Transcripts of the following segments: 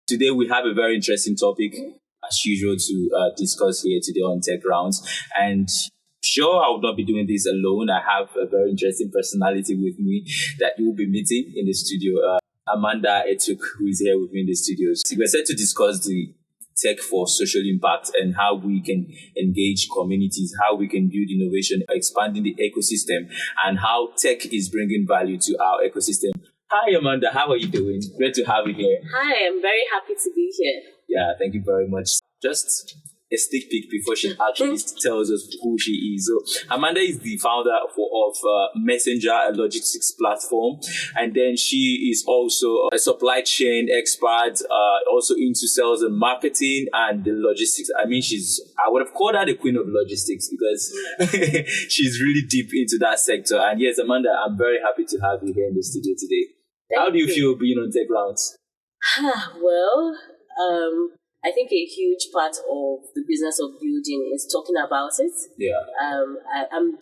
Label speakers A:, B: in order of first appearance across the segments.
A: Today we have a very interesting topic, as usual, to discuss here today on Tech Rounds. And sure, I will not be doing this alone. I have a very interesting personality with me that you will be meeting in the studio. Amanda Etuk, who is here with me in the studio. So we're set to discuss the tech for social impact and how we can engage communities, how we can build innovation, expanding the ecosystem, and how tech is bringing value to our ecosystem. Hi, Amanda. How are you doing? Great to have you here.
B: Hi, I'm very happy to be here.
A: Yeah, thank you very much. Just a sneak peek before she actually tells us who she is. So, Amanda is the founder of Messenger, a logistics platform, and then she is also a supply chain expert, also into sales and marketing and the logistics. I mean, I would have called her the queen of logistics because she's really deep into that sector. And yes, Amanda, I'm very happy to have you here in the studio today. How do you feel being on Tech Rounds?
B: Well, I think a huge part of the business of building is talking about it.
A: Yeah.
B: I'm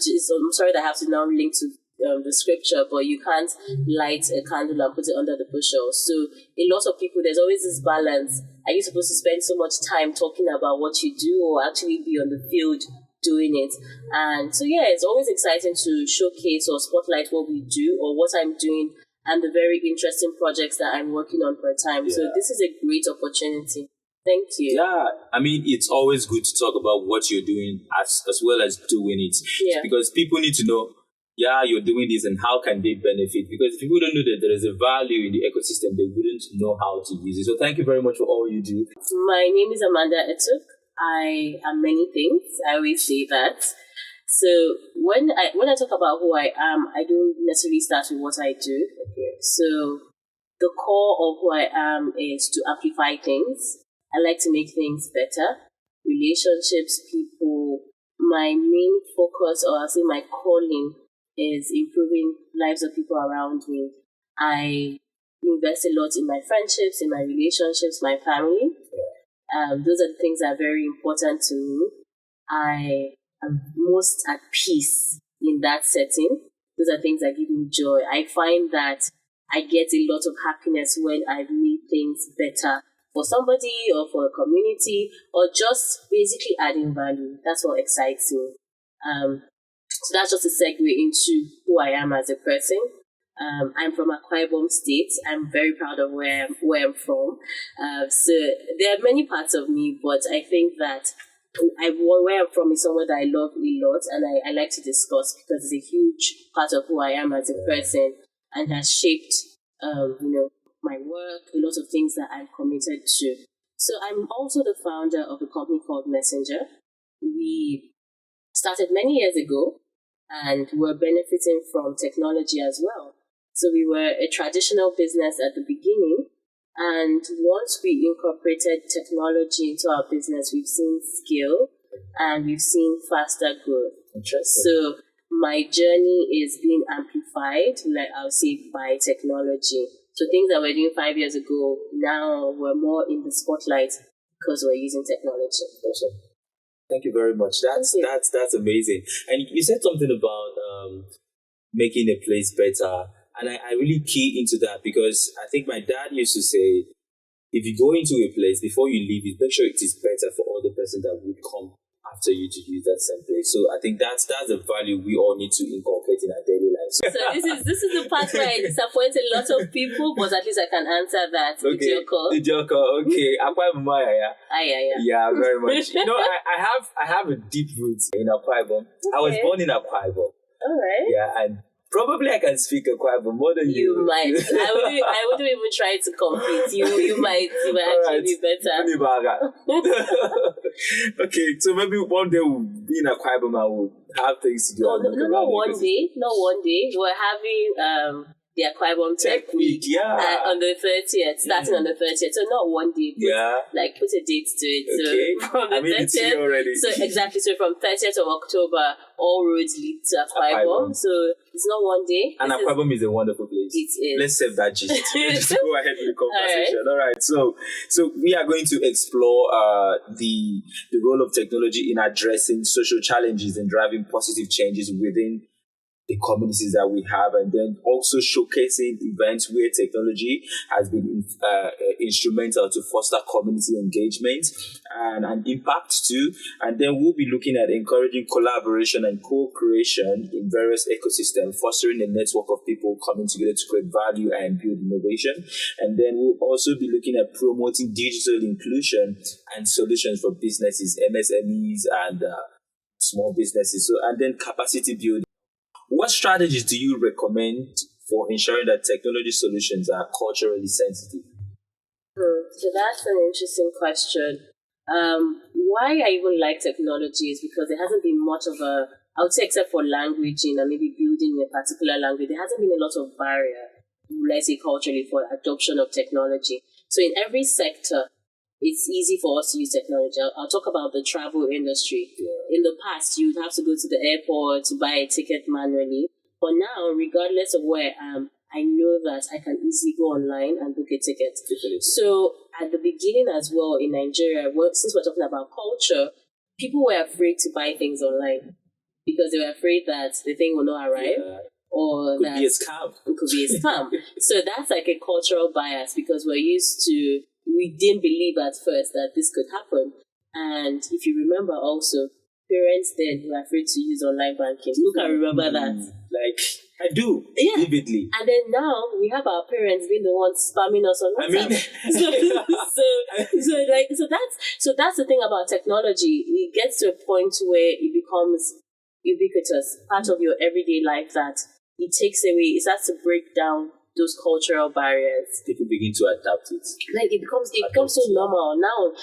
B: sorry that I have to now link to the scripture, but you can't light a candle and put it under the bushel. So a lot of people, there's always this balance. Are you supposed to spend so much time talking about what you do or actually be on the field doing it? And so, yeah, it's always exciting to showcase or spotlight what we do or what I'm doing and the very interesting projects that I'm working on per time. Yeah. So this is a great opportunity. Thank you.
A: Yeah, I mean, it's always good to talk about what you're doing as well as doing it.
B: Yeah.
A: Because people need to know, you're doing this and how can they benefit? Because if people don't know that there is a value in the ecosystem, they wouldn't know how to use it. So thank you very much for all you do.
B: My name is Amanda Etuk. I am many things. I always say that. So when I talk about who I am, I don't necessarily start with what I do. Okay. So the core of who I am is to amplify things. I like to make things better, relationships, people. My main focus, or I'll say my calling, is improving lives of people around me. I invest a lot in my friendships, in my relationships, my family. Those are the things that are very important to me. I am most at peace in that setting. Those are things that give me joy. I find that I get a lot of happiness when I've made things better for somebody or for a community or just basically adding value. That's what excites me. So that's just a segue into who I am as a person. I'm from Akwa Ibom State. I'm very proud of where I'm from. So there are many parts of me, but I think that where I'm from is somewhere that I love a lot and I like to discuss because it's a huge part of who I am as a person and has shaped, my work, a lot of things that I'm committed to. So I'm also the founder of a company called Messenger. We started many years ago and we're benefiting from technology as well. So we were a traditional business at the beginning, and once we incorporated technology into our business, we've seen scale and we've seen faster growth.
A: Interesting.
B: So my journey is being amplified, like I'll say, by technology. So things that we're doing 5 years ago, now we're more in the spotlight because we're using technology.
A: Awesome. Thank you very much. That's amazing. And you said something about making a place better. And I really key into that because I think my dad used to say, if you go into a place, before you leave it, make sure it is better for all the person that would come after you to use that same place. So I think that's a value we all need to inculcate in our daily lives.
B: So this is the part where I disappoint a lot of people, but at least I can answer that.
A: Okay.
B: It's your call.
A: Okay. Akwa Ibom, yeah.
B: Yeah,
A: very much. I have a deep roots in Akwa Ibom. Okay. I was born in Akwa Ibom.
B: All right.
A: Yeah, and probably I can speak Akwa Ibom more than you.
B: You might. I wouldn't even try to compete. You might actually be better.
A: Okay, so maybe one day we'll be in Akwa Ibom and we'll have things to do.
B: No, not one day. We're having the Akwa Ibom Tech Week on the 30th, starting on the 30th. So not one day, but like put a date to it.
A: Okay.
B: So from the 30th,
A: already.
B: So exactly. So from 30th of October, all roads lead to Akwa Ibom. So it's not one day.
A: And Akwa Ibom is a wonderful place.
B: It is.
A: Let's save that gist. Let's go ahead with the conversation. All right. So we are going to explore the role of technology in addressing social challenges and driving positive changes within the communities that we have, and then also showcasing events where technology has been instrumental to foster community engagement and an impact too. And then we'll be looking at encouraging collaboration and co-creation in various ecosystems, fostering a network of people coming together to create value and build innovation. And then we'll also be looking at promoting digital inclusion and solutions for businesses, MSMEs, and small businesses. So, and then capacity building. What strategies do you recommend for ensuring that technology solutions are culturally sensitive?
B: So that's an interesting question. Why I even like technology is because there hasn't been much of a, I would say, except for languaging and maybe building a particular language, there hasn't been a lot of barrier, let's say culturally, for adoption of technology. So in every sector, it's easy for us to use technology. I'll talk about the travel industry. In the past, you'd have to go to the airport to buy a ticket manually. But now, regardless of where I am, I know that I can easily go online and book a ticket.
A: Definitely.
B: So at the beginning as well in Nigeria, since we're talking about culture, people were afraid to buy things online because they were afraid that the thing will not arrive. Or
A: could be a scam.
B: It could be a scam. So that's like a cultural bias because we didn't believe at first that this could happen. And if you remember also, parents then were afraid to use online banking. Who can remember that?
A: Like, I do, vividly.
B: And then now we have our parents being the ones spamming us on WhatsApp. So that's the thing about technology. It gets to a point where it becomes ubiquitous, part of your everyday life, that it starts to break down those cultural barriers.
A: People begin to adapt it.
B: Like it becomes so normal. Now,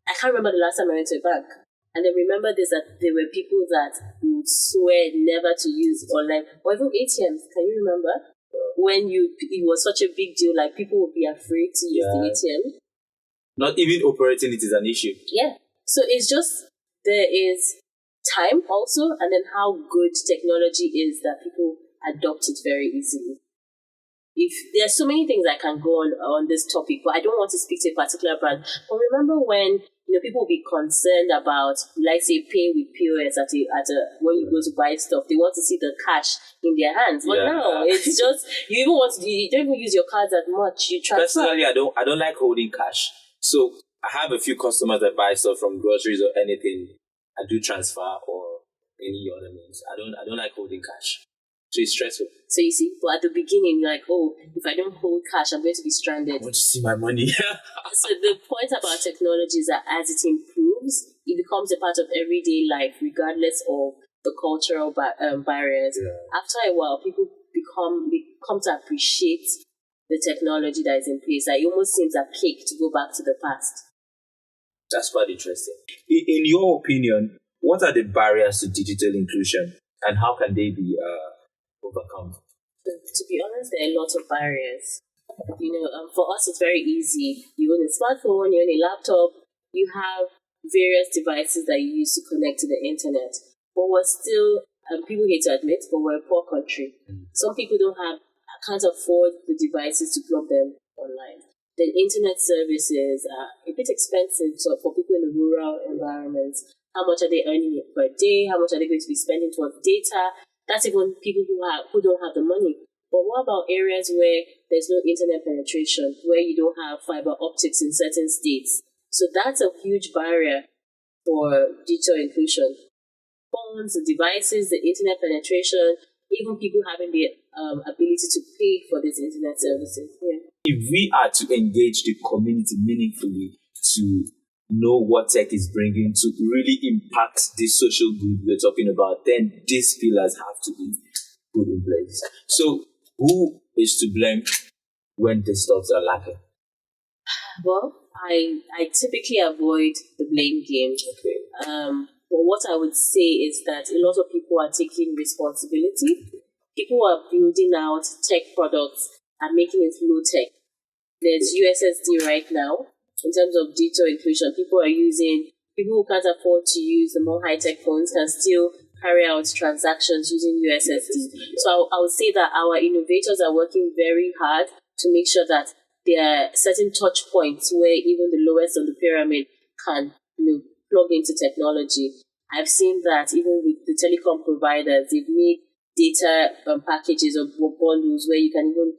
B: I can't remember the last time I went to a bank. And then remember this, that there were people that would swear never to use online, or even ATMs. Can you remember? When it was such a big deal, like people would be afraid to use the ATM.
A: Not even operating it is an issue.
B: Yeah. So it's just, there is time also, and then how good technology is that people adopt it very easily. If there's so many things I can go on this topic, but I don't want to speak to a particular brand. But remember when people will be concerned about, let's say, paying with POS when you go to buy stuff, they want to see the cash in their hands. But now it's just you don't even use your cards that much. You transfer.
A: Personally, I don't like holding cash. So I have a few customers that buy stuff from groceries or anything. I do transfer or any other means. I don't like holding cash. So it's stressful.
B: So you see, but at the beginning, you're like, oh, if I don't hold cash, I'm going to be stranded.
A: I want to see my money.
B: So the point about technology is that as it improves, it becomes a part of everyday life, regardless of the cultural barriers. After a while, people come to appreciate the technology that is in place. Like, it almost seems a cake to go back to the past.
A: That's quite interesting. In your opinion, what are the barriers to digital inclusion, and how can they be overcome?
B: To be honest, there are lots of barriers. For us, it's very easy. You own a smartphone, you own a laptop, you have various devices that you use to connect to the internet. But we're still, people hate to admit, but we're a poor country. Some people can't afford the devices to plug them online. Then internet services are a bit expensive for people in the rural environments. How much are they earning per day? How much are they going to be spending towards data? That's even people who don't have the money. But what about areas where there's no internet penetration, where you don't have fiber optics in certain states? So that's a huge barrier for digital inclusion. Phones, the devices, the internet penetration, even people having the ability to pay for these internet services.
A: If we are to engage the community meaningfully, to know what tech is bringing to really impact this social good we're talking about, then these pillars have to be put in place. So who is to blame when the stuffs are lacking?
B: Well, I typically avoid the blame game.
A: Okay.
B: But what I would say is that a lot of people are taking responsibility. People are building out tech products and making it low tech. There's USSD right now. In terms of digital inclusion, people who can't afford to use the more high-tech phones can still carry out transactions using USSD. So I would say that our innovators are working very hard to make sure that there are certain touch points where even the lowest of the pyramid can plug into technology. I've seen that even with the telecom providers, they've made data packages or bundles where you can even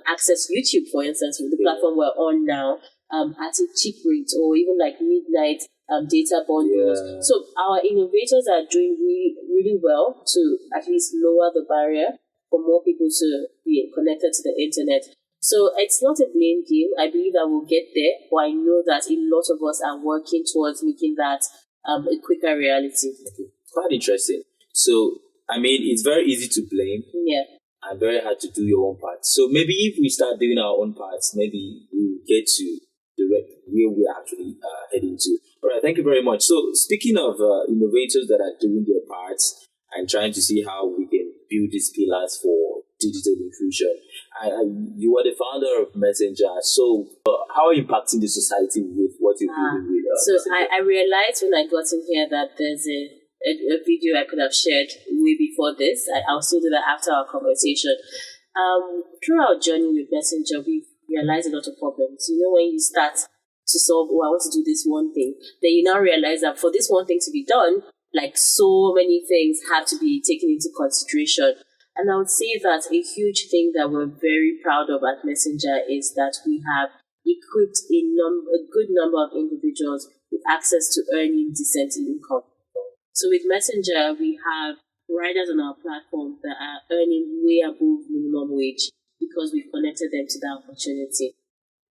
B: access YouTube, for instance, with the platform we're on now, at a cheap rate, or even like midnight data bundles.
A: Yeah.
B: So our innovators are doing really, really well to at least lower the barrier for more people to be connected to the internet. So it's not a blame game. I believe that we'll get there, but I know that a lot of us are working towards making that a quicker reality.
A: Quite interesting. So, I mean, it's very easy to blame.
B: Yeah.
A: And very hard to do your own part. So maybe if we start doing our own parts, maybe we'll get to where we're actually heading to. All right, thank you very much. So speaking of innovators that are doing their parts and trying to see how we can build these pillars for digital inclusion, you are the founder of Messenger. So how are you impacting the society with what you're doing with
B: So
A: Messenger?
B: I realized when I got in here that there's a video I could have shared way before this. I'll still do that after our conversation. Through our journey with Messenger, we've realized a lot of problems. You know, when you start to solve, I want to do this one thing, then you now realize that for this one thing to be done, like so many things have to be taken into consideration. And I would say that a huge thing that we're very proud of at Messenger is that we have equipped a good number of individuals with access to earning decent income. So with Messenger, we have riders on our platform that are earning way above minimum wage because we've connected them to that opportunity.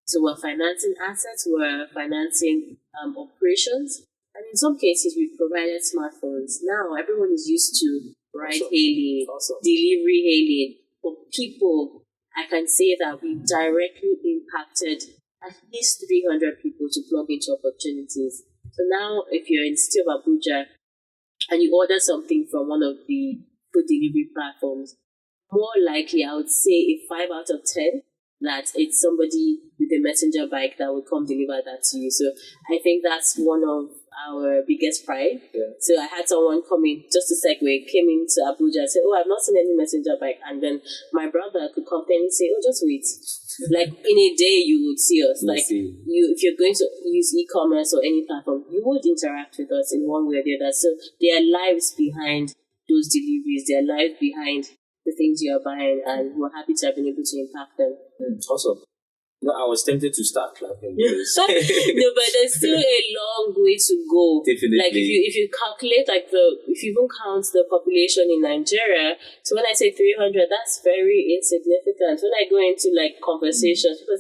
B: So we're financing assets, we're financing operations, and in some cases we've provided smartphones. Now everyone is used to ride-hailing, delivery hailing. For people, I can say that we've directly impacted at least 300 people to plug into opportunities. So now if you're in the city of Abuja, and you order something from one of the food delivery platforms, more likely I would say a 5 out of 10 that it's somebody with a messenger bike that will come deliver that to you. So I think that's one of our biggest pride.
A: Yeah.
B: So I had someone come in, just a segue, came into Abuja and said, I've not seen any messenger bike. And then my brother could come in and say, just wait. Like in a day you would see us. If you're going to use e-commerce or any platform, you would interact with us in one way or the other. So there are lives behind those deliveries, there are lives behind the things you are buying, and we're happy to have been able to impact them.
A: Awesome. No, I was tempted to start clapping.
B: No, but there's still a long way to go.
A: Definitely.
B: Like if you calculate if you even count the population in Nigeria, so when I say 300, that's very insignificant. When I go into like conversations, because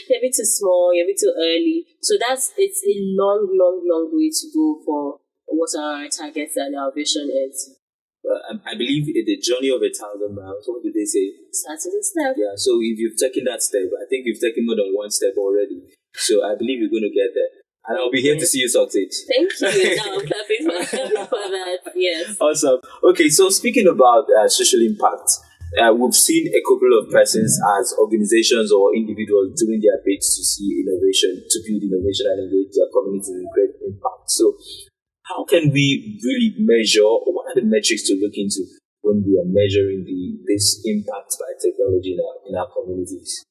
B: you're a bit too small, you're a bit too early. So it's a long, long, long way to go for what our targets and our vision is.
A: I believe the journey of 1,000 miles, what do they say?
B: Starting a step.
A: Yeah, so if you've taken that step, I think you've taken more than one step already. So I believe you're going to get there. And I'll be here to see you succeed.
B: Thank you. Now I'm clapping for that. Yes.
A: Awesome. Okay, so speaking about social impact, we've seen a couple of persons as organizations or individuals doing their bits to see innovation, to build innovation and engage their communities in great impact. So how can we really measure, or what are the metrics to look into when we are measuring this impact by technology in our communities?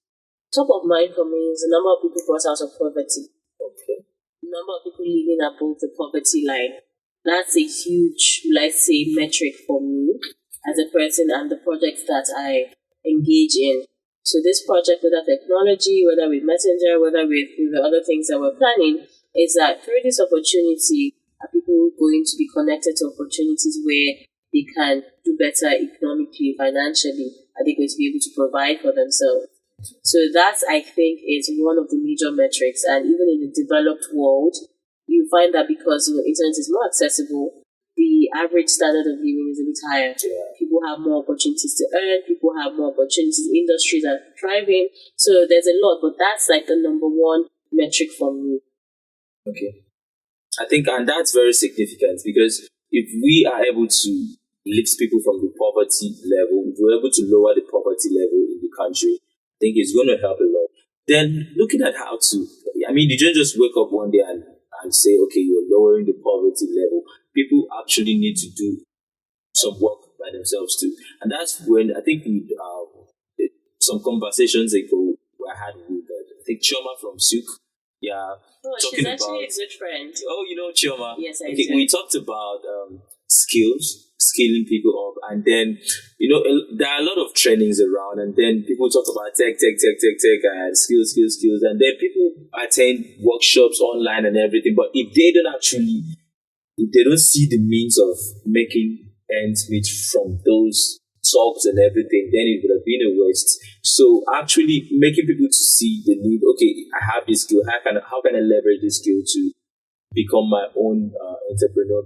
B: Top of mind for me is the number of people brought out of poverty.
A: Okay.
B: The number of people living above the poverty line. That's a huge, let's say, metric for me as a person and the projects that I engage in. So this project, whether technology, whether with Messenger, whether with the other things that we're planning, is that through this opportunity, are people going to be connected to opportunities where they can do better economically, financially? Are they going to be able to provide for themselves? So that, I think, is one of the major metrics. And even in the developed world, you find that because internet is more accessible, the average standard of living is a bit higher.
A: Yeah.
B: People have more opportunities to earn. People have more opportunities. Industries are thriving. So there's a lot, but that's like the number one metric for me.
A: Okay. I think, and that's very significant, because if we are able to lift people from the poverty level, if we're able to lower the poverty level in the country, I think it's going to help a lot. Then looking at how to, you don't just wake up one day and say, okay, you're lowering the poverty level. People actually need to do some work by themselves too. And that's when I think some conversations ago I had with, I think, Chioma from Souk. Yeah.
B: Oh, she's actually a good friend.
A: Oh, you know Chioma?
B: Yes, I
A: do. We talked about skills scaling people up. And then, there are a lot of trainings around, and then people talk about tech, and skills. And then people attend workshops online and everything. But if they don't see the means of making ends meet from those talks and everything, then it would have been a waste. So actually making people to see the need, okay, I have this skill, how can I leverage this skill to become my own entrepreneur,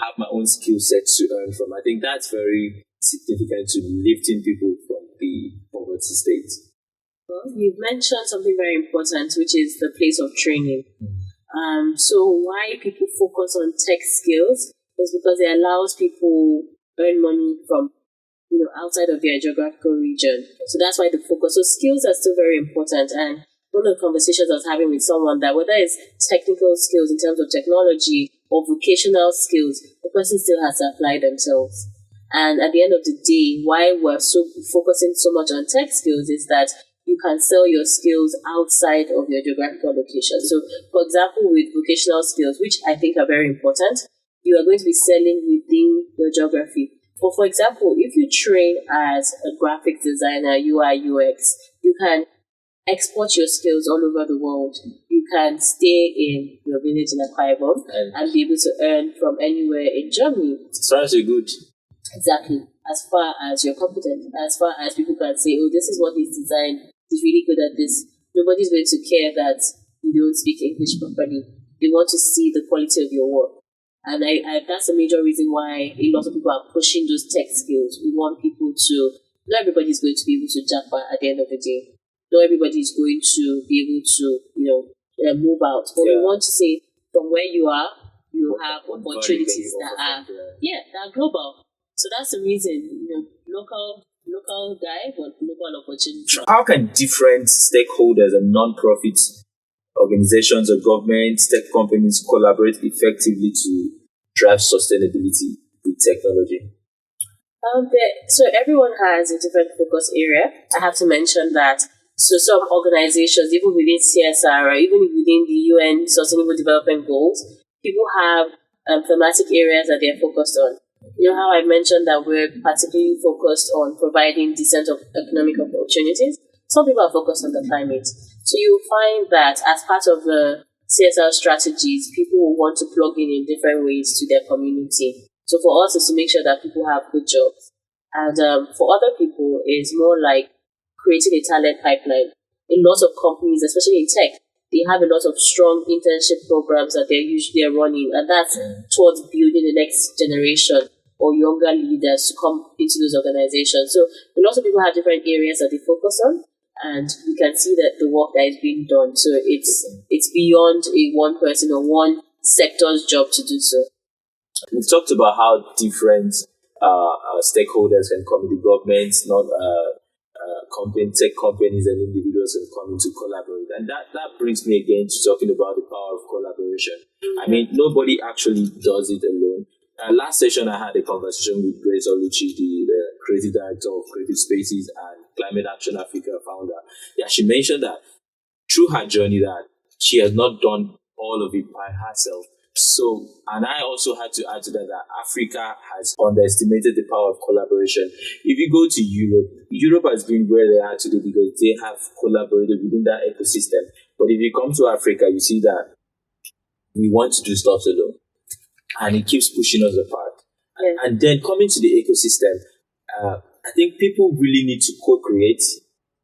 A: have my own skill set to earn from. I think that's very significant to lifting people from the poverty state.
B: Well, you've mentioned something very important, which is the place of training. So why people focus on tech skills is because it allows people earn money from outside of their geographical region. So that's why the focus. So skills are still very important. And one of the conversations I was having with someone, that whether it's technical skills in terms of technology or vocational skills, the person still has to apply themselves. And at the end of the day, why we're so focusing so much on tech skills is that you can sell your skills outside of your geographical location. So, for example, with vocational skills, which I think are very important, you are going to be selling within your geography. But for example, if you train as a graphic designer, UI, UX, you can export your skills all over the world. You can stay in your village in Akwa Ibom and be able to earn from anywhere in Germany.
A: As far as you're good.
B: Exactly. As far as you're competent, as far as people can say, oh, this is what he's designed, he's really good at this. Nobody's going to care that you don't speak English properly. They want to see the quality of your work. And I that's a major reason why a lot of people are pushing those tech skills. We want people to, not everybody's going to be able to jump at the end of the day. Not everybody is going to be able to, move out. But we want to say, from where you are, you have opportunities that are global. So that's the reason, local guy, but global opportunity.
A: How can different stakeholders and non-profits, organizations or governments, tech companies collaborate effectively to drive sustainability with technology?
B: So everyone has a different focus area. I have to mention that. So some organizations, even within CSR or even within the UN Sustainable Development Goals, people have thematic areas that they're focused on. You know how I mentioned that we're particularly focused on providing decent economic opportunities? Some people are focused on the climate. So you'll find that as part of the CSR strategies, people will want to plug in different ways to their community. So for us, is to make sure that people have good jobs. And for other people, it's more like creating a talent pipeline. A lot of companies, especially in tech, they have a lot of strong internship programs that they're usually running, and that's towards building the next generation or younger leaders to come into those organizations. So a lot of people have different areas that they focus on, and we can see that the work that is being done. So it's beyond a one person or one sector's job to do so.
A: We've talked about how different stakeholders can come, the governments, not tech companies and individuals can come to collaborate. And that brings me again to talking about the power of collaboration. I mean, nobody actually does it alone. Last session, I had a conversation with Grace Oluchi, the creative director of Creative Spaces and Climate Action Africa founder. Yeah, she mentioned that through her journey that she has not done all of it by herself. So, and I also had to add to that Africa has underestimated the power of collaboration. If you go to Europe has been where they are today because they have collaborated within that ecosystem. But if you come to Africa, you see that we want to do stuff alone. And it keeps pushing us apart. Yeah. And then coming to the ecosystem, I think people really need to co-create,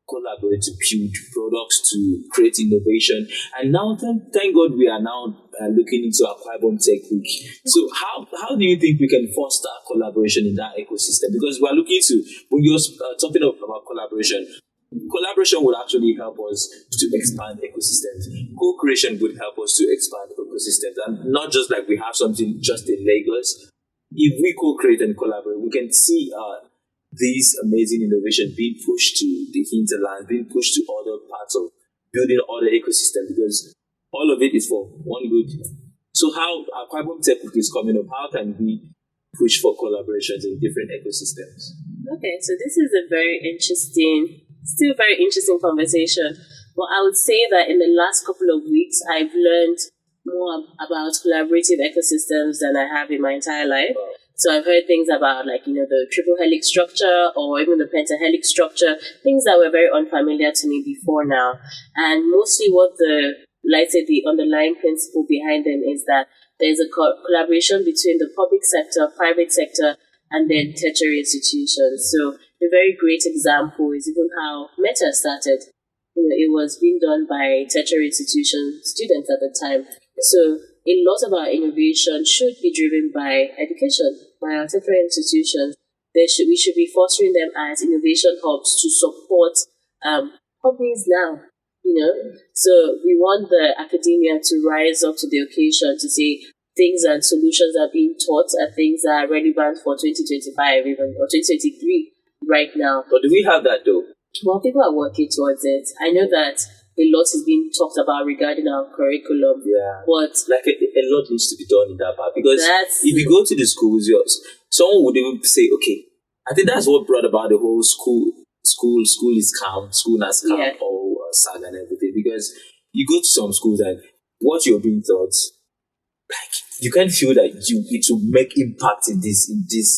A: collaborate to build products, to create innovation. And now, thank God, we are now looking into Akwa Ibom Tech Week. So how do you think we can foster collaboration in that ecosystem? Because we are looking to, when you're talking about collaboration would actually help us to expand ecosystems. Co-creation would help us to expand ecosystems. And not just like we have something just in Lagos. If we co-create and collaborate, we can see these amazing innovations being pushed to the hinterland, being pushed to other parts of building other ecosystems, because all of it is for one good. So how Akwa Ibom Tech Week is coming up, how can we push for collaborations in different ecosystems?
B: Okay, so this is a still very interesting conversation. But I would say that in the last couple of weeks, I've learned more about collaborative ecosystems than I have in my entire life.
A: Wow.
B: So I've heard things about the triple helix structure or even the pentahelix structure, things that were very unfamiliar to me before now. And mostly what the underlying principle behind them is that there's a collaboration between the public sector, private sector, and then tertiary institutions. So a very great example is even how Meta started. It was being done by tertiary institution students at the time. So a lot of our innovation should be driven by education, by our tertiary institutions. We should be fostering them as innovation hubs to support companies now. So we want the academia to rise up to the occasion to say things and solutions are being taught are things that are relevant for 2025 even or 2023 right now.
A: But do we have that though?
B: Well, people are working towards it. I know that a lot is being talked about regarding our curriculum.
A: Yeah.
B: But
A: a lot needs to be done in that part. Because if you go to the schools, someone would even say, okay, I think that's what brought about the whole school is calm, school has calm, or SAG and everything. Because you go to some schools and what you're being taught, you can feel that it will make impact in this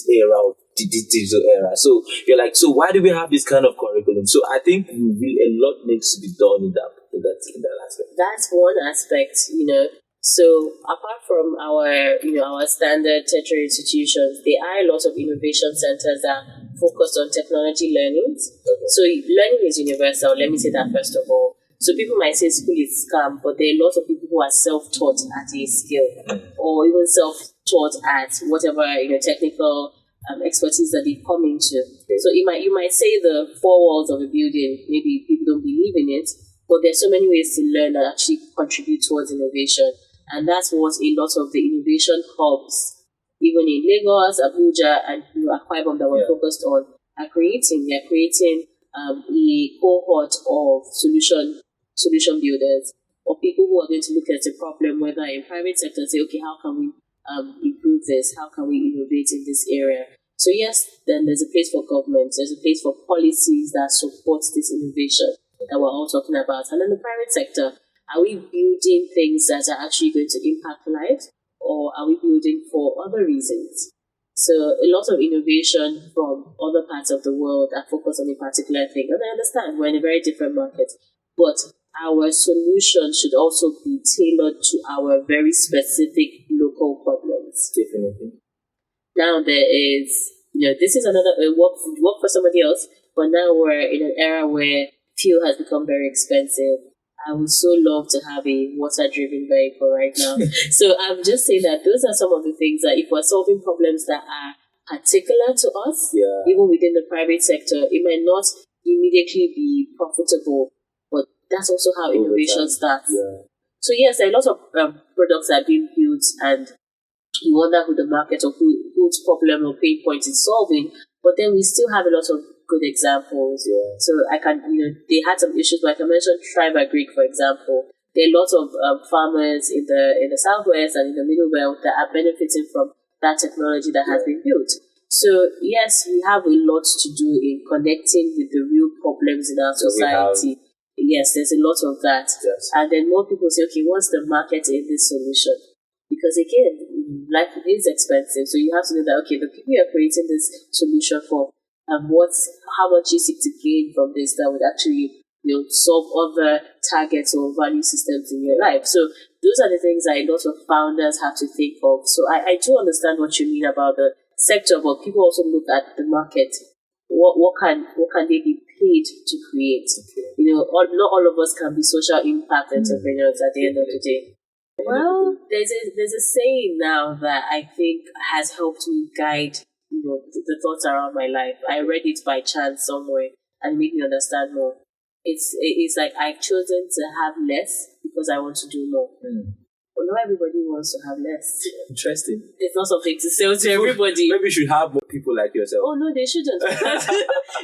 A: era of the digital era. So you're like, so why do we have this kind of curriculum? So I think a lot needs to be done in that aspect.
B: That's one aspect, So apart from our standard tertiary institutions, there are a lot of innovation centers that focus on technology learning. Okay. So learning is universal. Let me say that first of all. So people might say school is scam, but there are a lot of people who are self-taught at a skill, or even self-taught at whatever technical expertise that they've come into. Okay. So you might say the four walls of a building, maybe people don't believe in it, but there's so many ways to learn and actually contribute towards innovation. And that's what a lot of the innovation hubs, even in Lagos, Abuja, and Akwa Ibom that we're focused on, are creating. They're creating a cohort of solution builders, or people who are going to look at a problem, whether in private sector, say, okay, how can we improve this? How can we innovate in this area? So yes, then there's a place for government. There's a place for policies that support this innovation that we're all talking about. And in the private sector, are we building things that are actually going to impact lives, or are we building for other reasons? So a lot of innovation from other parts of the world are focused on a particular thing. And I understand we're in a very different market, but our solution should also be tailored to our very specific local problems.
A: Definitely.
B: Now there is, this is another work for somebody else, but now we're in an era where fuel has become very expensive. I would so love to have a water-driven vehicle right now. So I'm just saying that those are some of the things that if we're solving problems that are particular to us, even within the private sector, it might not immediately be profitable, but that's also how innovation starts. Yeah. So yes, a lot of products are being built, and you wonder who the market or whose problem or pain point is solving, but then we still have a lot of good examples. Yeah. So I can, they had some issues, like I mentioned Thrive Agric, for example. There are lots of farmers in the southwest and in the middle belt that are benefiting from that technology that has been built. So yes, we have a lot to do in connecting with the real problems in our society. Yes, there's a lot of that. Yes. And then more people say, okay, what's the market in this solution? Because again, life is expensive. So you have to know that, okay, the people you're creating this solution for, how much you seek to gain from this that would actually solve other targets or value systems in your life. So those are the things that a lot of founders have to think of. So I do understand what you mean about the sector, but people also look at the market. What can they be paid to create? Okay. Not all of us can be social impact entrepreneurs at the end of the day. Well, there's a saying now that I think has helped me guide the thoughts around my life. I read it by chance somewhere and made me understand more. It's like I've chosen to have less because I want to do more. But not everybody wants to have less.
A: Interesting.
B: It's not something to sell to everybody.
A: Maybe we should have more people like yourself.
B: Oh no, they shouldn't.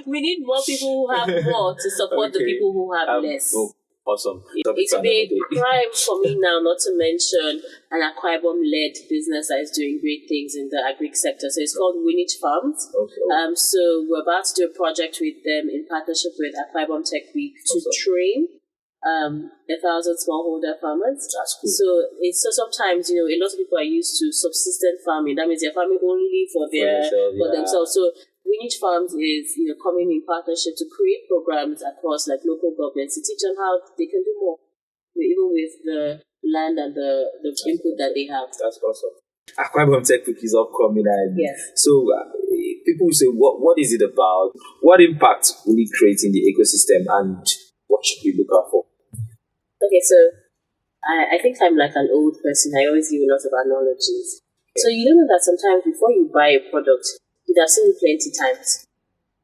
B: We need more people who have more to support the people who have less.
A: Oh, awesome.
B: It would be a crime for me now not to mention an Akwa Ibom-led business that is doing great things in the agri sector. So it's called Winich Farms. Okay. So we're about to do a project with them in partnership with Akwa Ibom Tech Week to train 1,000 smallholder farmers.
A: That's cool.
B: So sometimes, a lot of people are used to subsistence farming. That means they're farming only for themselves. So Greenwich Farms is coming in partnership to create programs across like local governments to teach them how they can do more, even with the land and the input that they have.
A: That's awesome. Akwa Ibom Tech Week is upcoming, and
B: yes.
A: So people say, what is it about? What impact will it create in the ecosystem, and what should we look out for?
B: Okay, so I think I'm like an old person. I always give a lot of analogies. So you know that sometimes before you buy a product, you'd have seen it plenty times.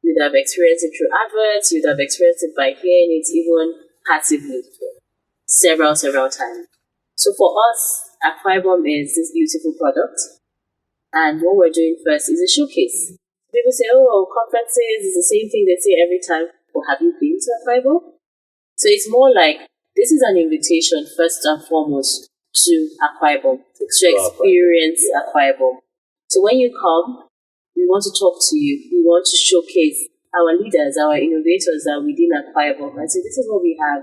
B: You'd have experienced it through adverts. You'd have experienced it by hearing it even passively several times. So for us, Akwa Ibom is this beautiful product. And what we're doing first is a showcase. People say, conferences is the same thing they say every time. Well, have you been to Akwa Ibom? So it's more like, this is an invitation first and foremost to Akwa Ibom, to experience Akwa Ibom. So when you come, we want to talk to you. We want to showcase our leaders, our innovators that are within Akwa Ibom. And so this is what we have.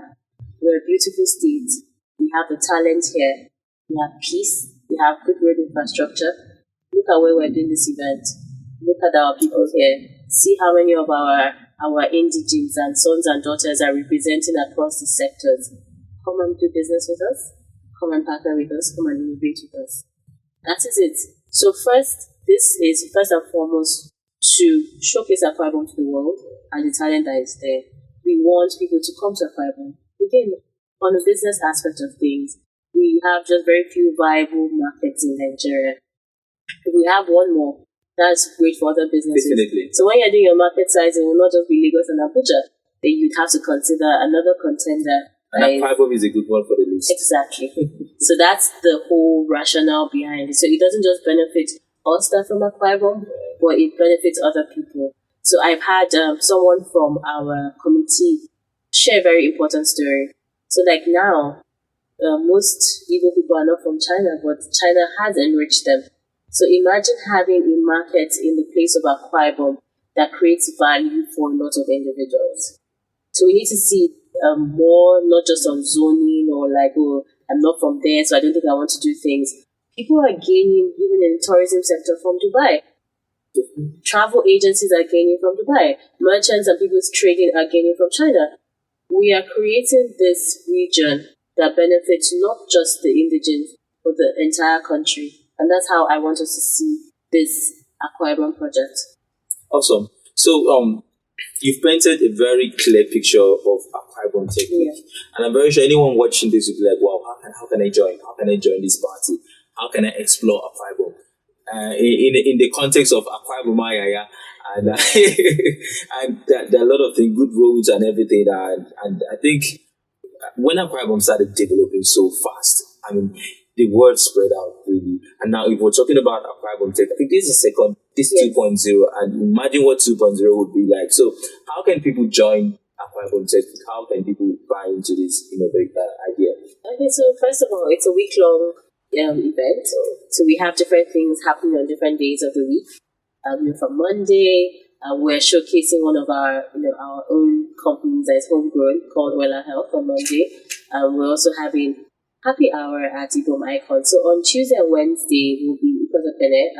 B: We're a beautiful state. We have the talent here. We have peace. We have good road infrastructure. Look at where we're doing this event. Look at our people here. See how many of our indigenes and sons and daughters are representing across the sectors. Come and do business with us. Come and partner with us. Come and innovate with us. That is it. So first, this is first and foremost to showcase Akwa Ibom to the world and the talent that is there. We want people to come to Akwa Ibom. Again, on the business aspect of things, we have just very few viable markets in Nigeria. If we have one more, that's great for other businesses.
A: Definitely.
B: So when you're doing your market size, it will not just be Lagos and Abuja. Then you'd have to consider another contender.
A: And Akwa Ibom is a good one for the list.
B: Exactly. So that's the whole rationale behind it. So it doesn't just benefit us that from Akwa Ibom, but it benefits other people. So I've had someone from our committee share a very important story. So like now, most Igbo people are not from China, but China has enriched them. So imagine having a market in the place of Akwa Ibom that creates value for a lot of individuals. So we need to see more, not just on zoning or like, I'm not from there, so I don't think I want to do things. People are gaining, even in the tourism sector, from Dubai. Travel agencies are gaining from Dubai. Merchants and people trading are gaining from China. We are creating this region that benefits not just the indigenes, but the entire country. And that's how I want us to see this Akwa Ibom project.
A: Awesome. So, you've painted a very clear picture of Akwa Ibom Tech.
B: Yeah.
A: And I'm very sure anyone watching this will be like, wow, how can I join? How can I join this party? How can I explore Akwa Ibom? In the context of Akwa Ibom Ayaya, and and there are a lot of things, good roads and everything. And I think when Akwa Ibom started developing so fast, I mean, the word spread out really. And now if we're talking about Akwa Ibom Tech, I think this is 2.0, and imagine what 2.0 would be like. So how can people join Akwa Ibom Tech? How can people buy into this idea?
B: Okay, so first of all, it's a week-long event. So we have different things happening on different days of the week. From Monday, we're showcasing one of our own companies that is homegrown called Wella Health on Monday. We're also having happy hour at Ibom Icon. So on Tuesday and Wednesday, we'll be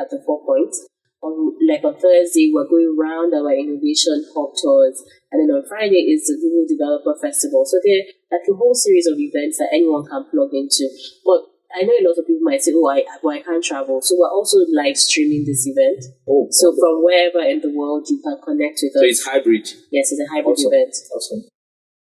B: at the 4 Points. On Thursday, we're going around our innovation hub tours. And then on Friday is the Google Developer Festival. So they're like a whole series of events that anyone can plug into. But I know a lot of people might say, I can't travel. So we're also live streaming this event. So from wherever in the world you can connect with us.
A: So it's hybrid?
B: Yes, it's a hybrid event.
A: Awesome.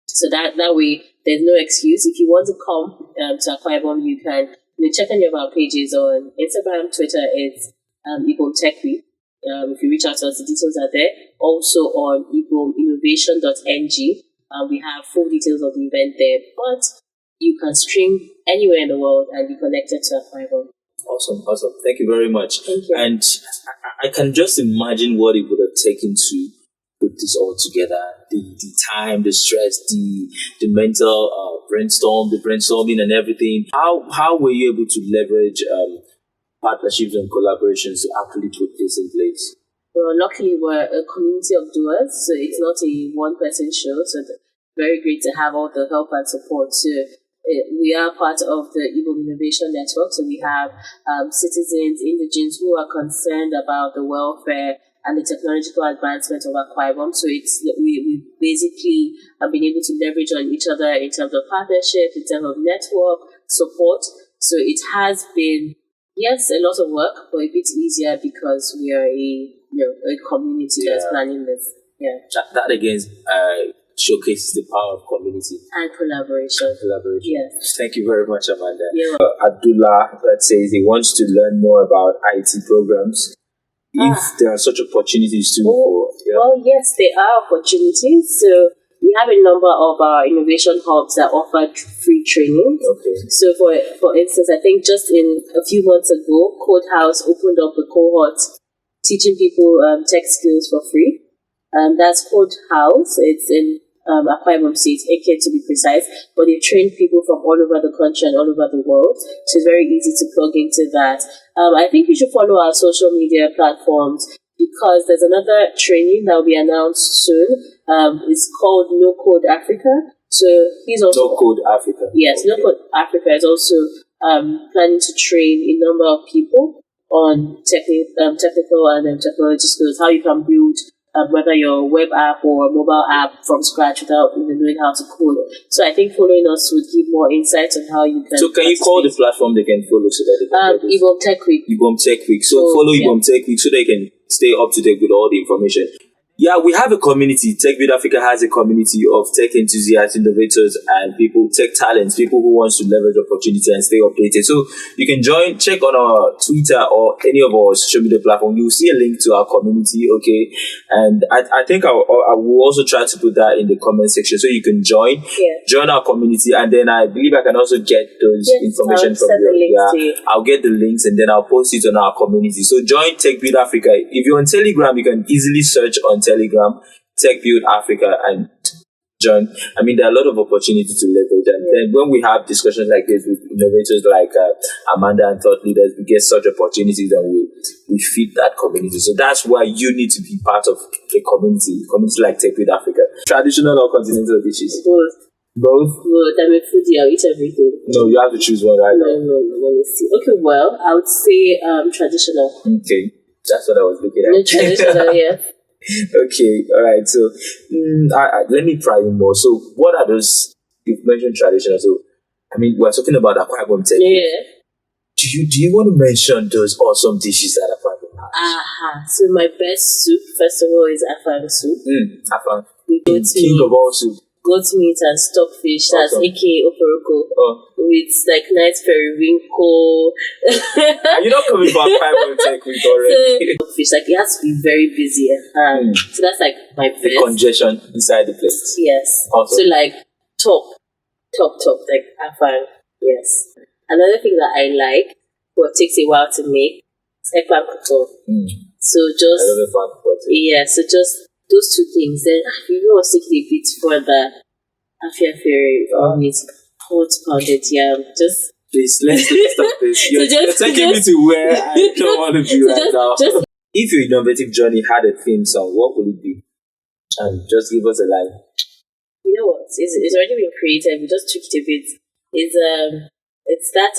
B: So that way, there's no excuse. If you want to come to Akwa Ibom, you can check any of our pages on Instagram, Twitter. It's Ibom Tech Week. If you reach out to us, the details are there. Also on ibominnovation.ng, we have full details of the event there. But you can stream anywhere in the world and be connected to Akwa Ibom.
A: Awesome. Thank you very much.
B: Thank you.
A: And I can just imagine what it would have taken to put this all together. The time, the stress, the mental brainstorming and everything. How were you able to leverage partnerships and collaborations to actually put this in place?
B: Well, luckily we're a community of doers, so it's not a one-person show. So very great to have all the help and support. So we are part of the Ibom Innovation Network. So we have citizens, indigenes who are concerned about the welfare and the technological advancement of Akwa Ibom. So we basically have been able to leverage on each other in terms of partnership, in terms of network support. So it has been, yes, a lot of work, but a bit easier because we are a community that's planning this. Yeah.
A: That again showcases the power of community
B: and collaboration. Yes.
A: Thank you very much, Amanda.
B: Yeah.
A: Abdullah that says he wants to learn more about IT programs. If there are such opportunities too.
B: Well, yes, there are opportunities. So we have a number of our innovation hubs that offer free training.
A: Okay.
B: So for instance, I think just in a few months ago, Code House opened up a cohort teaching people tech skills for free. That's Code House. It's in Akwa Ibom State, AK to be precise, but they train people from all over the country and all over the world, so it's very easy to plug into that. I think you should follow our social media platforms because there's another training that will be announced soon. It's called No Code Africa. So he's also
A: No Code Africa.
B: Yes, No Code Africa is also planning to train a number of people on technical and technology skills, how you can build whether your web app or mobile app from scratch without even knowing how to code. So I think following us would give more insight on how you can.
A: So can you call the platform they can follow so that they can
B: Ibom Tech Week.
A: Ibom Tech Week. So follow Ibom Tech Week so they can stay up to date with all the information. Yeah, we have a community. TechbuildAfrica has a community of tech enthusiasts, innovators, and people, tech talents, people who want to leverage opportunity and stay updated. So you can check on our Twitter or any of our social media platform. You'll see a link to our community, okay? And I think I will also try to put that in the comment section so you can join our community. And then I believe I can also get those information from you. I'll get the links and then I'll post it on our community. So join TechbuildAfrica. If you're on Telegram, you can easily search on Telegram, TechbuildAfrica, and join. I mean, there are a lot of opportunities to leverage. And then when we have discussions like this with innovators like Amanda and thought leaders, we get such opportunities and we feed that community. So that's why you need to be part of a community like TechbuildAfrica. Traditional or continental dishes? Both?
B: I'm a foodie, I'll eat everything.
A: No, you have to choose one, right?
B: No, let me see. Okay, well, I would say traditional.
A: Okay, that's what I was looking at.
B: Traditional, yeah.
A: Okay, all right. So, let me try you more. So, what are those? You've mentioned traditional. So, I mean, we're talking about Akwa Ibom Tech.
B: Yeah.
A: Do you want to mention those awesome dishes that Akwa Ibom has?
B: So, my best soup, first of all, is afang soup.
A: Afang.
B: King
A: of all soup.
B: Goat meat and stockfish. That's aka oporoko. With like nice periwinkle.
A: Are you not coming for Akwa Ibom Tech week already?
B: Fish, like it has to be very busy. So that's like my best.
A: The congestion inside the place.
B: Yes.
A: Awesome.
B: So like top, like afang. Yes. Another thing that I like, but takes a while to make, is ekpan kuto. So just
A: I love ekpan kuto.
B: So just those two things. Then if you want to take it a bit further, afia fairy meat, hot pounded yam. Just
A: please let's stop this. You're taking me to where I don't want to be right now. If your innovative journey had a theme song, what would it be? And just give us a line.
B: You know what? It's already been created. We just tweaked it a bit. It's that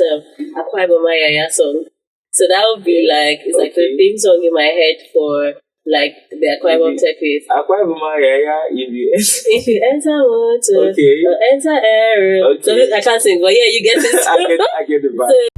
B: Akwa Ibom song. So that would be like like the theme song in my head for like the Akwa Ibom Tech with
A: Akwa Ibom
B: if you enter water, enter air.
A: Okay.
B: So I can't sing, but yeah, you get it.
A: I get the vibe.